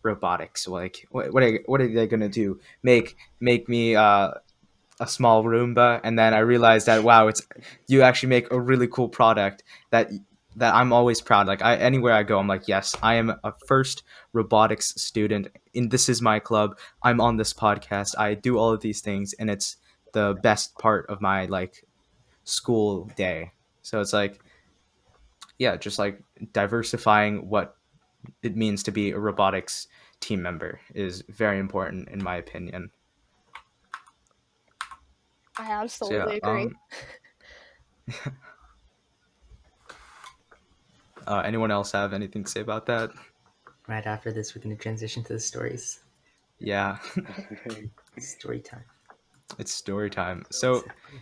robotics. Like, what are they gonna do? Make me a small Roomba, and then I realized that wow, it's you actually make a really cool product that I'm always proud. Like anywhere I go, I'm like, yes, I am a first robotics student, and this is my club. I'm on this podcast. I do all of these things, and it's the best part of my like school day. So it's like, yeah, just like diversifying what it means to be a robotics team member is very important in my opinion.
I
So yeah,
absolutely agree.
anyone else have anything to say about that?
Right after this, we're going to transition to the stories.
Yeah,
Story time.
it's story time. So,
Exactly.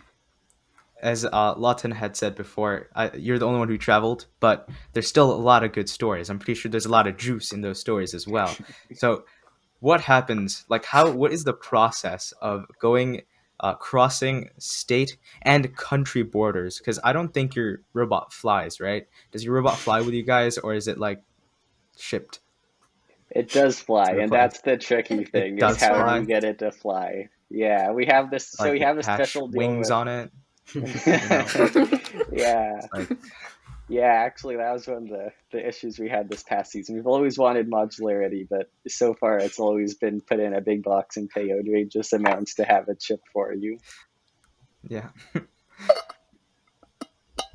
as Lawton had said before, you're the only one who traveled, but there's still a lot of good stories. I'm pretty sure there's a lot of juice in those stories as well. So, what happens? Like, what is the process of going, crossing state and country borders? Because I don't think your robot flies, right? Does your robot fly with you guys, or is it like shipped
It does fly,
to a
and
place?
that's the tricky
It
thing is
does
how do you
fly.
get it to fly? Yeah, we have this. So
Like
we
it
have a
has
special deal
wings
with.
on it. You know,
Yeah,
it's like
yeah. Actually, that was one of the issues we had this past season. We've always wanted modularity, but so far it's always been put in a big box and pay outrageous amounts to have it shipped for you.
yeah.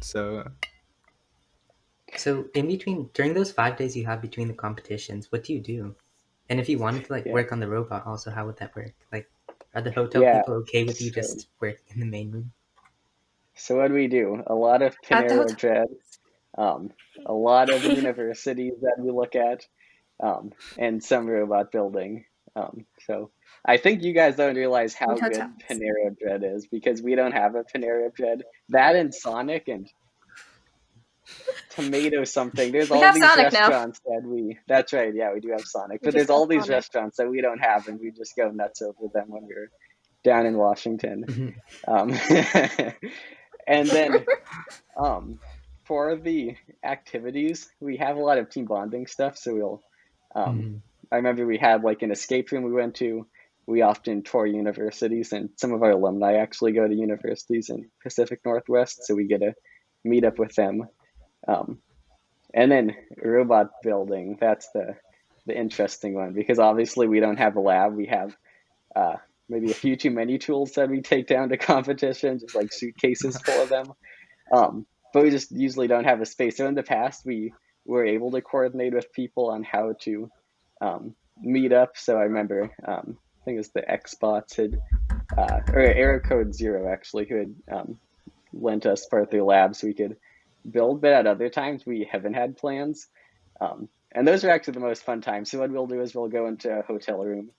So
So, during those 5 days you have between the competitions, what do you do? And if you wanted to
Yeah,
work on the robot, also, how would that work? Like, are the hotel
yeah.
people okay with you
So,
just working in the main room?
so what do we do? A lot of
At the
Panera
hotel.
Dread, um, a lot of universities that we look at, and some robot building. So I think you guys don't realize how
What
good
hotels?
Panera Bread is because we don't have a Panera Bread. That and Sonic and Tomato something. There's
We
all
have
these
Sonic now.
restaurants that we. That's right. Yeah, we do have Sonic,
We
but
just
there's
got
all these
Sonic.
restaurants that we don't have, and we just go nuts over them when we're down in Washington. Um, and then um, for the activities, we have a lot of team bonding stuff. So we'll, I remember we had like an escape room we went to. We often tour universities, and some of our alumni actually go to universities in Pacific Northwest, so we get to meet up with them. Um, and then robot building, that's the interesting one because obviously we don't have a lab. We have uh, maybe a few too many tools that we take down to competition, just like suitcases full of them. But we just usually don't have a space. So in the past, we were able to coordinate with people on how to meet up. So I remember, I think it was the Xbots had, or Error Code Zero actually, who had lent us part of their lab so we could build. But at other times, we haven't had plans. And those are actually the most fun times. So what we'll do is we'll go into a hotel room.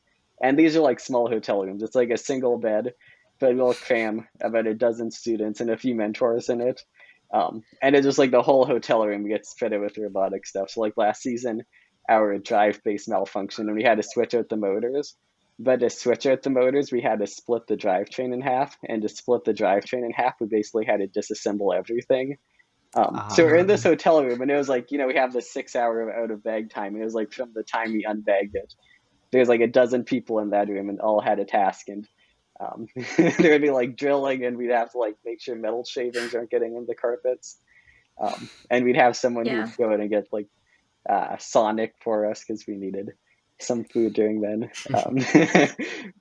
And these are like small hotel rooms. It's like a single bed, but we'll cram about a dozen students and a few mentors in it. And it's just like the whole hotel room gets fitted with robotic stuff. So like last season, our drive base malfunctioned and we had to switch out the motors. But to switch out the motors, we had to split the drivetrain in half. And to split the drivetrain in half, we basically had to disassemble everything. So we're in this hotel room, and it was like, we have this 6 hour of out of bag time. And it was like from the time we unbagged it, there's like a dozen people in that room, and all had a task. And there'd be like drilling, and we'd have to like make sure metal shavings aren't getting in the carpets. And we'd have someone
Yeah.
who'd go in and get like Sonic for us because we needed some food during then.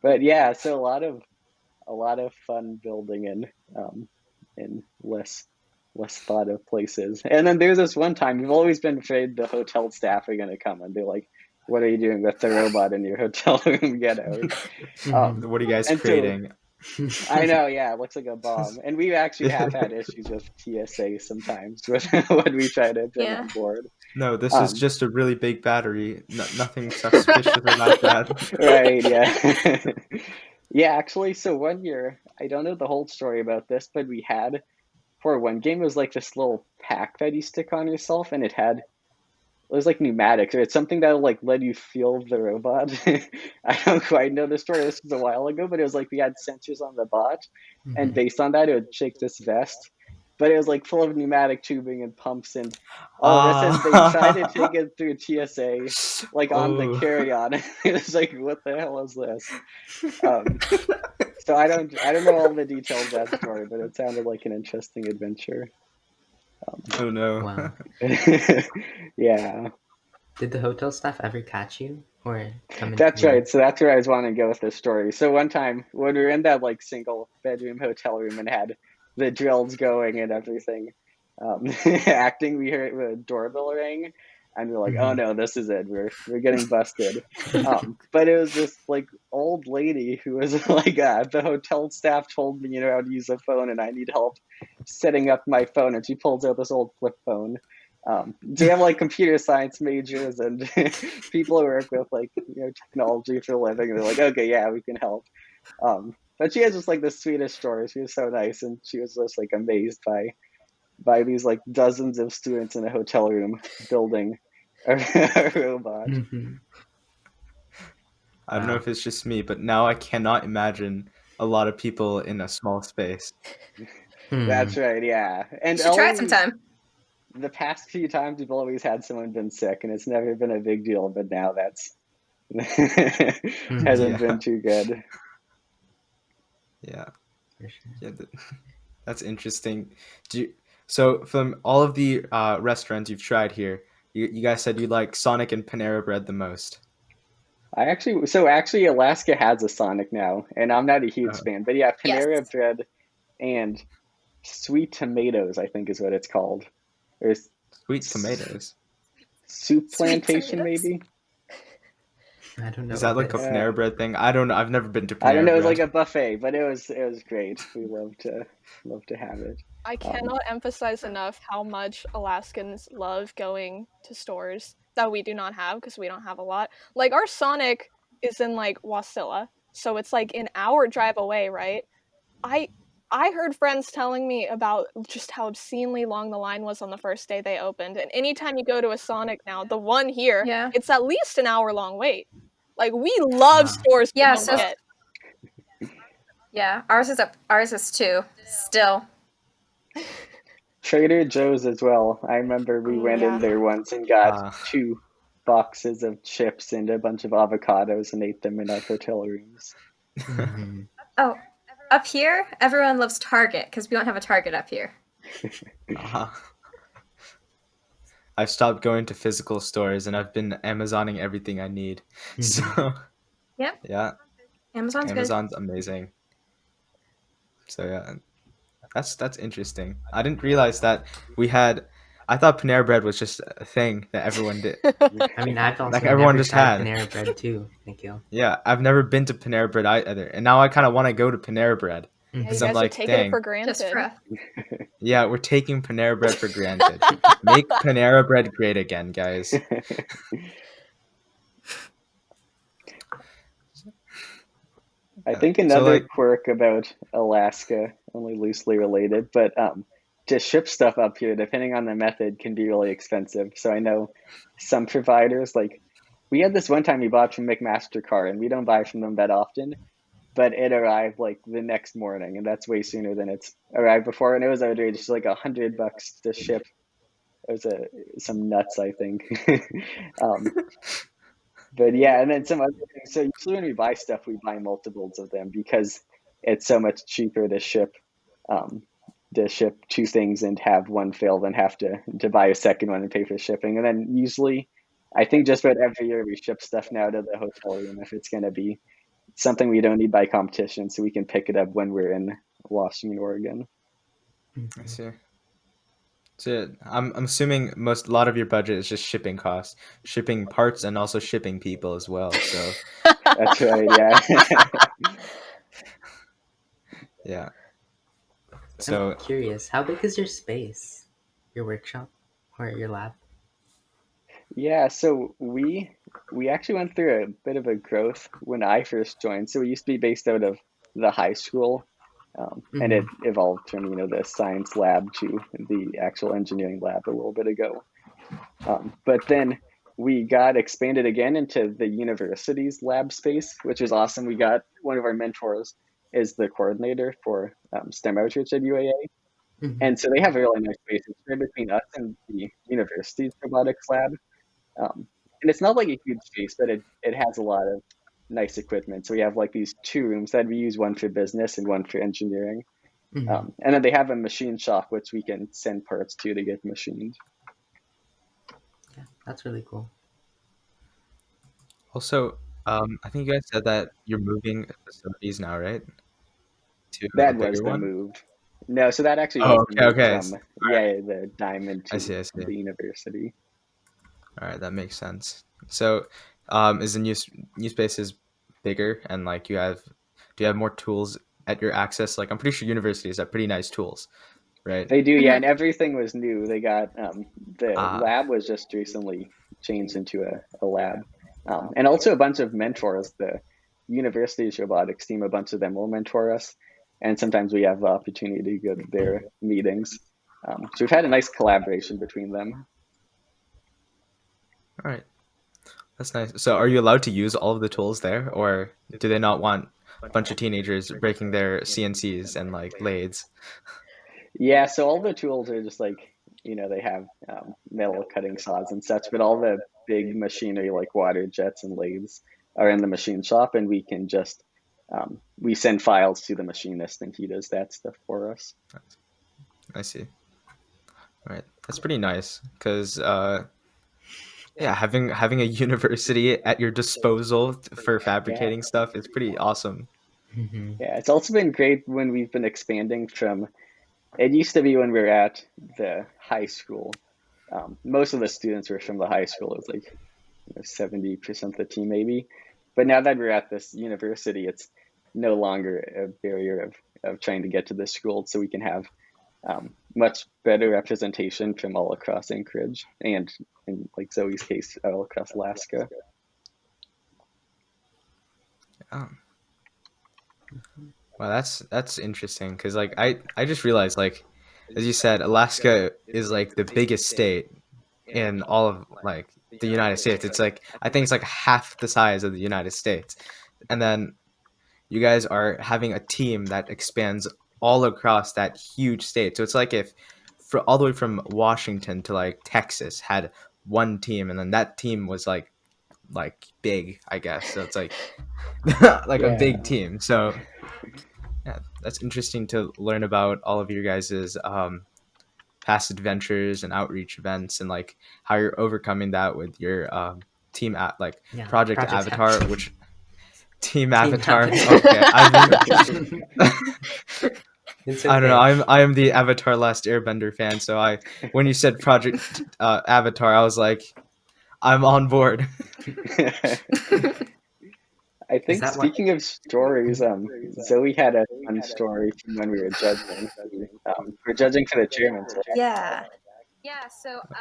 But yeah, so a lot of fun building in less thought of places. And then there's this one time we've always been afraid the hotel staff are going to come and be like, what are you doing with the robot in your hotel room? Get out.
What are you guys
And so
creating?
I know, yeah, it looks like a bomb. And we actually have had issues with TSA sometimes with when we try to bring
Yeah.
on board.
No, this is
Um,
just a really big battery. Nothing suspicious or that bad.
right, yeah. Yeah, actually, so one year, I don't know the whole story about this, but we had for one game, it was like this little pack that you stick on yourself, and it was like pneumatics, or it's something that'll like let you feel the robot. I don't quite know the story. This was a while ago, but it was like we had sensors on the bot, and based on that, it would shake this vest. But it was like full of pneumatic tubing and pumps and all this, and they tried to take it through TSA, like on the
Oh.
carry-on. It was like, what the hell is this? So I don't know all the details of that story, but it sounded like an interesting adventure.
Oh no.
Wow.
Yeah.
Did the hotel staff ever catch you or come into
That's
your...
right. So that's where I was wanting to go with this story. So one time when we were in that like single bedroom hotel room and had the drills going and everything, acting, we heard the doorbell ring, and we're like, oh no, this is it. We're getting busted. But it was this like old lady who was like, the hotel staff told me, how to use a phone, and I need help setting up my phone, and she pulls out this old flip phone. So we have like computer science majors and people who work with like technology for a living. They're like, okay, yeah, we can help. But she has just like the sweetest story. She was so nice, and she was just like amazed by these like dozens of students in a hotel room building a robot.
I don't know if it's just me, but now I cannot imagine a lot of people in a small space.
That's right, yeah. And
You should try it
always,
sometime.
the past few times we've always had someone been sick, and it's never been a big deal. But now that's hasn't been too good.
Yeah.
For sure.
Yeah, that's interesting. So from all of the restaurants you've tried here, you guys said you like Sonic and Panera Bread the most.
Actually, Alaska has a Sonic now, and I'm not a huge fan. But yeah,
Yes.
Panera Bread and Sweet Tomatoes, I think is what it's called. Or
Sweet tomatoes.
Soup
Sweet
Plantation,
tomatoes?
maybe?
I don't know.
Is that like a Panera Bread thing? I don't know. I've never been to
I don't
Panera
know. It was
Bread.
like a buffet, but it was great. We love to have it.
I cannot emphasize enough how much Alaskans love going to stores that we do not have because we don't have a lot. Like our Sonic is in like Wasilla, so it's like an hour drive away, right? I heard friends telling me about just how obscenely long the line was on the first day they opened. And anytime you go to a Sonic now, the one here,
Yeah.
it's at least an hour long wait. Like we love stores we
Yeah,
don't
so
get.
yeah, ours is 2 still.
Trader Joe's as well. I remember we went in there once and got 2 boxes of chips and a bunch of avocados and ate them in our hotel rooms.
Oh, up here, everyone loves Target because we don't have a Target up here.
I've stopped going to physical stores and I've been Amazoning everything I need. So
Yep.
yeah,
Amazon's
amazing. So yeah, that's interesting. I didn't realize that I thought Panera Bread was just a thing that everyone did.
I mean, I've also
Like everyone
never
just
tried
had.
Panera Bread too. Thank you.
Yeah, I've never been to Panera Bread either, and now I kind of want to go to Panera Bread
Yeah, you
because
guys
I'm
are
like,
taking it
dang,
for
just
granted.
rough.
yeah, we're taking Panera Bread for granted. Make Panera Bread great again, guys.
I think another quirk about Alaska, only loosely related, but to ship stuff up here, depending on the method, can be really expensive. So I know some providers, like we had this one time we bought from McMaster-Carr, and we don't buy from them that often, but it arrived like the next morning, and that's way sooner than it's arrived before, and it was outrageous, like $100 to ship. It was some nuts, I think. But yeah, and then some other things. So usually when we buy stuff, we buy multiples of them because it's so much cheaper um, to ship 2 things and have one fail than have to buy a second one and pay for shipping. And then usually, I think just about every year we ship stuff now to the hotel room if it's going to be something we don't need by competition, so we can pick it up when we're in Washington, Oregon.
I see. So I'm assuming a lot of your budget is just shipping costs, shipping parts, and also shipping people as well. So
That's right. Yeah.
yeah.
I'm
So
curious, how big is your space, your workshop, or your lab?
Yeah, so we actually went through a bit of a growth when I first joined. So we used to be based out of the high school, and
Mm-hmm.
it evolved from, the science lab to the actual engineering lab a little bit ago. But then we got expanded again into the university's lab space, which was awesome. We got one of our mentors is the coordinator for STEM outreach at UAA.
Mm-hmm.
And so they have a really nice space. It's right between us and the university's robotics lab. And it's not like a huge space, but it has a lot of nice equipment. So we have like these two rooms that we use, one for business and one for engineering.
Mm-hmm.
And then they have a machine shop, which we can send parts to get machined.
Yeah, that's really cool.
also, I think you guys said that you're moving facilities now, right? To a
That was
bigger
the
one.
move. No, so that actually
Oh,
was the
okay,
move
okay.
from, the diamond
I
to
see, I see.
the university.
All right, that makes sense. So, is the new spaces bigger and like do you have more tools at your access? Like, I'm pretty sure universities have pretty nice tools, right?
They do, yeah,
Mhm.
and everything was new. They got the
Ah,
lab was just recently changed into a lab, and also a bunch of mentors. The university's robotics team, a bunch of them will mentor us, and sometimes we have the opportunity to go to their meetings. So we've had a nice collaboration between them.
all right, that's nice. So, are you allowed to use all of the tools there, or do they not want a bunch of teenagers breaking their CNCs and like lathes?
Yeah, so all the tools are just like, they have metal cutting saws and such, but all the big machinery like water jets and lathes are in the machine shop, and we can just we send files to the machinist, and he does that stuff for us.
I see. All right, that's pretty nice because yeah, having a university at your disposal for
Yeah,
fabricating stuff is pretty awesome.
Mm-hmm.
yeah. It's also been great when we've been expanding from. It used to be when we were at the high school. Most of the students were from the high school. It was like 70% of the team maybe. But now that we're at this university, it's no longer a barrier of trying to get to this school. So we can have much better representation from all across Anchorage and in like Zoe's case, all across Alaska.
Oh, well, that's interesting because like I just realized like as you said, Alaska is like the biggest state in all of like the United States. It's like I think it's like half the size of the United States, and then you guys are having a team that expands all across that huge state. So it's like if for all the way from Washington to like Texas had one team, and then that team was like big, I guess. So it's like like a
Yeah.
big team. So yeah, that's interesting to learn about all of your guys's past adventures and outreach events and like how you're overcoming that with your team at like
Yeah,
Project
Project
Avatar,
Avatar.
which Team
Team
Avatar. Okay, I've been.
Avatar. It's
I don't know.
okay.
I'm the Avatar Last Airbender fan, so I when you said Project Avatar, I was like, I'm on board.
I
Is
think
that what?
speaking of stories, Zoe had a fun story from when we were judging. We're judging for the chairman's jack.
Yeah.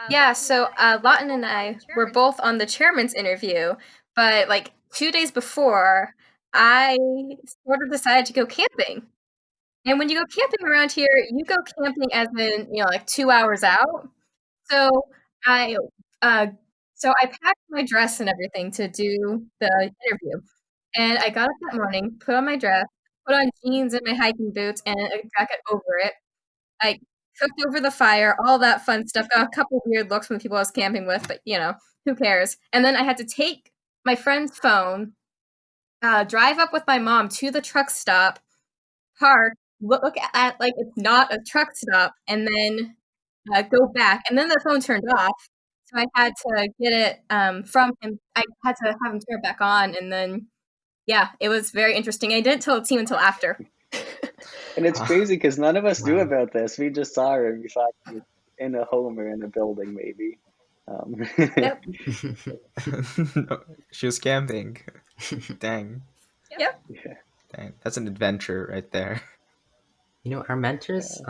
Yeah, so Lawton and I were both on the chairman's interview, but like 2 days before, I sort of decided to go camping. And when you go camping around here, you go camping as in, like 2 hours out. So I uh so I packed my dress and everything to do the interview. And I got up that morning, put on my dress, put on jeans and my hiking boots and a jacket over it. I cooked over the fire, all that fun stuff. Got a couple weird looks from the people I was camping with, but who cares? And then I had to take my friend's phone, drive up with my mom to the truck stop, park, look at like it's not a truck stop, and then go back. And then the phone turned off, so I had to get it from him. I had to have him turn it back on, and then yeah, it was very interesting. I didn't tell the team until after.
And it's crazy because none of us knew
Wow.
about this. We just saw her and we thought in a home or in a building, maybe.
Yep.
No, she was camping. Dang.
Yep.
Yeah.
Dang. That's an adventure right there.
You know, our mentors,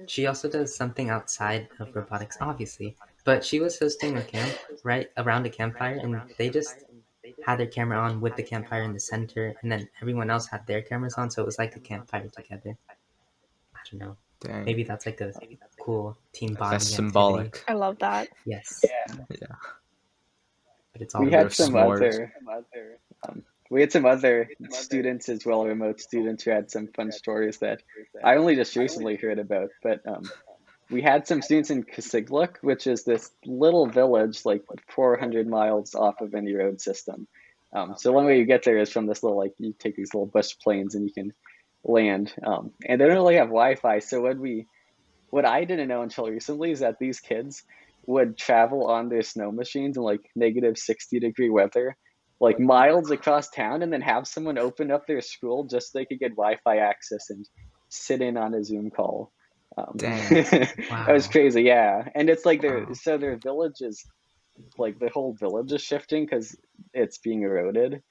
she also does something outside of robotics, obviously, but she was hosting a camp right around a campfire, and they just had their camera on with the campfire in the center, and then everyone else had their cameras on, so it was like a campfire together. I don't know.
Dang.
Maybe that's like a cool team
That's
bonding activity.
symbolic.
I love that.
Yes,
Yeah.
but it's all
We
There
had
were
some
s'mores.
other students as well, remote students, who had some fun stories that I only just recently heard about. But we had some students in Kasigluk, which is this little village like 400 miles off of any road system. So one way you get there is from this little, like, you take these little bush planes and you can land. And they don't really have Wi-Fi. So what I didn't know until recently is that these kids would travel on their snow machines in like negative 60-degree weather, like miles across town, and then have someone open up their school just so they could get Wi-Fi access and sit in on a Zoom call.
Dang.
That was
Wow.
crazy, yeah. And it's like
Wow.
their village is, like, the whole village is shifting because it's being eroded.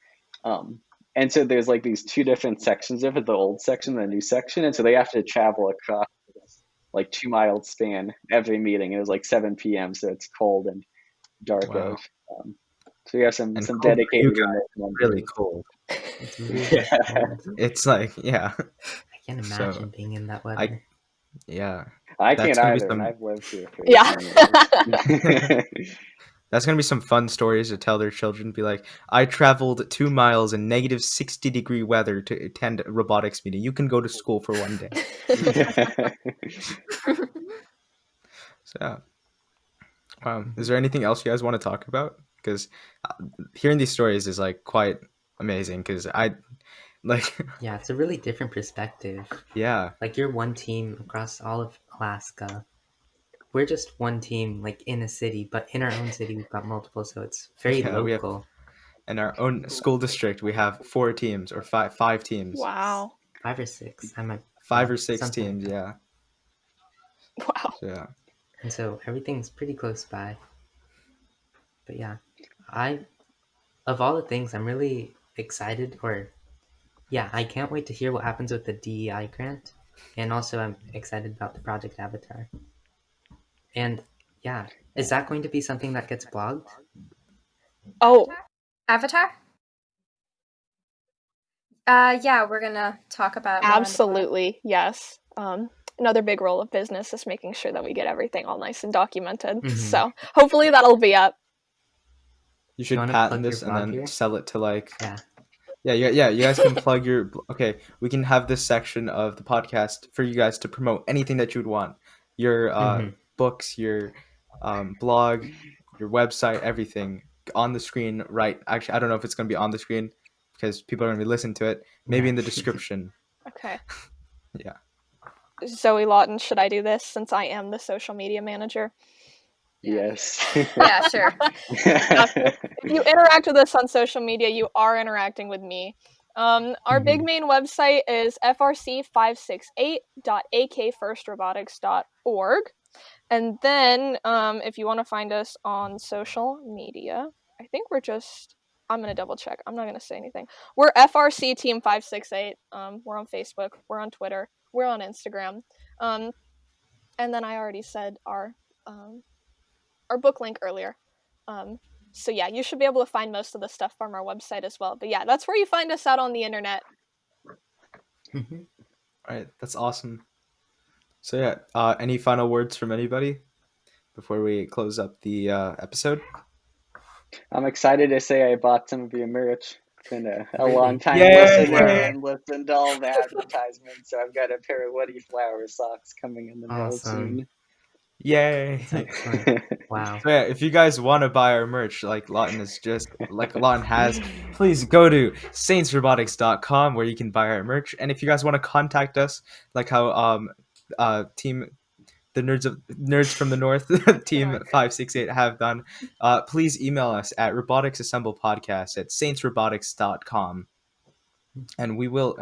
And so there's like these two different sections of it, the old section and the new section, and so they have to travel across like 2 mile span every meeting. It was like 7 p.m., so it's cold and dark
Wow.
out. So we have some
And cold for
dedicated
you guys,
remote members.
really cold.
It's really
Yeah.
cold.
It's like, yeah.
I can't
So,
imagine being in that weather.
Yeah.
I
That's
can't
gonna be
either, and
some
I've lived here for
Yeah.
18 years.
that's gonna be some fun stories to tell their children. Be like, I traveled 2 miles in negative 60-degree weather to attend a robotics meeting. You can go to school for one day. So, is there anything else you guys want to talk about? Because hearing these stories is like quite amazing. Because I like,
Yeah, it's a really different perspective.
yeah,
Like, you're one team across all of Alaska. We're just one team, like, in a city, but in our own city, we've got multiple, so it's very
yeah. We have
local.
in our own school district, we have 4 teams or five teams,
Wow.
5 or 6. I might
5 or 6
something
teams.
like that.
Yeah,
Wow.
so, yeah.
And so everything's pretty close by. But yeah, of all the things, I'm really excited, I can't wait to hear what happens with the DEI grant. And also I'm excited about the Project Avatar. And yeah, is that going to be something that gets blogged?
Oh,
Avatar? Yeah, we're gonna talk about more on the blog.
absolutely. Yes. Another big role of business is making sure that we get everything all nice and documented.
Mhm.
So hopefully that'll be up.
You should
wanna
patent
plug your
this and
blog
then
here?
sell it to like.
Yeah.
Yeah. You guys can plug your. Okay, we can have this section of the podcast for you guys to promote anything that you would want. Your books, your blog, your website, everything on the screen. Right. Actually, I don't know if it's going to be on the screen because people are going to be listening to it. Maybe
Yeah.
in the description.
Okay.
Yeah.
Zoe Lawton, should I do this since I am the social media manager?
Yes.
Yeah, sure.
If you interact with us on social media, you are interacting with me. Our big main website is frc568.akfirstrobotics.org. And then if you want to find us on social media, I think I'm going to double check. I'm not going to say anything. We're FRC Team 568. We're on Facebook. We're on Twitter. We're on Instagram. And then I already said our book link earlier. So yeah, you should be able to find most of the stuff from our website as well. But yeah, that's where you find us out on the internet.
All right, that's awesome. So yeah, any final words from anybody before we close up the episode?
I'm excited to say I bought some of your merch. Been a
Really?
long time
Yay!
listener and listened to all the advertisements, so I've got a pair of Woody Flower socks coming in the mail
Awesome.
soon.
Yay!
That's excellent. Wow.
So yeah, if you guys want to buy our merch, like Lawton has, please go to saintsrobotics.com where you can buy our merch. And if you guys want to contact us, like how team the nerds from the north team 568 have done, please email us at roboticsassemblepodcast@saintsrobotics.com, and we will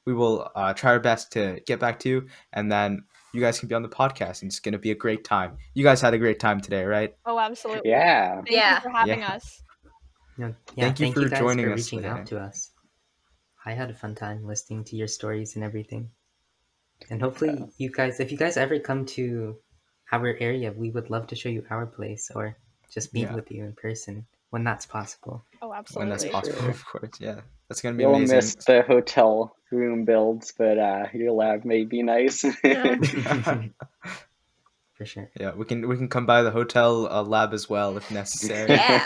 we will try our best to get back to you, and then you guys can be on the podcast, and it's going to be a great time. You guys had a great time today, right?
Oh, absolutely.
Yeah.
Thank you
Yeah.
for having us.
Yeah,
Thank you
thank
for
you guys
joining
for
us
reaching
today.
out to us. I had a fun time listening to your stories and everything. And hopefully you guys, if you guys ever come to our area, we would love to show you our place or just meet
Yeah.
with you in person when that's possible.
Oh,
When
absolutely.
that's possible,
Sure.
of course. Yeah, that's going to be
You'll
amazing.
miss the hotel room builds, but your lab may be nice.
Yeah.
For sure.
Yeah, we can come by the hotel lab as well if necessary.
Yeah.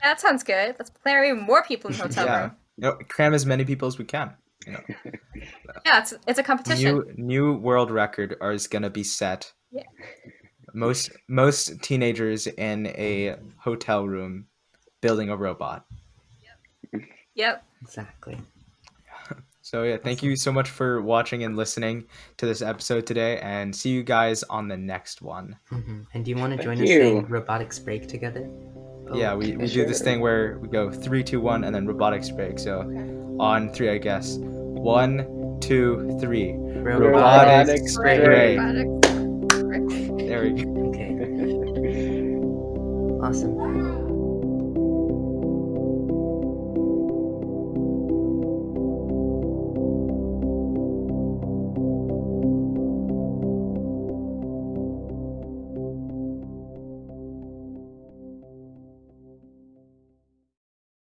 That sounds good. Let's plan more people in the hotel
Yeah.
room.
Cram as many people as we can.
Yeah, it's a competition.
New world record is gonna be set.
Yeah.
Most teenagers in a hotel room building a robot.
Yep.
Exactly.
So yeah, thank you so much for watching and listening to this episode today, and see you guys on the next one.
And do you want to
Thank
join us
you.
saying robotics break together?
Yeah, we do this
Sure.
thing where we go 3, 2, 1, and then robotics break. So on 3, I guess. 1, 2, 3.
Robotics break.
Robotics.
There we go.
Okay. Awesome.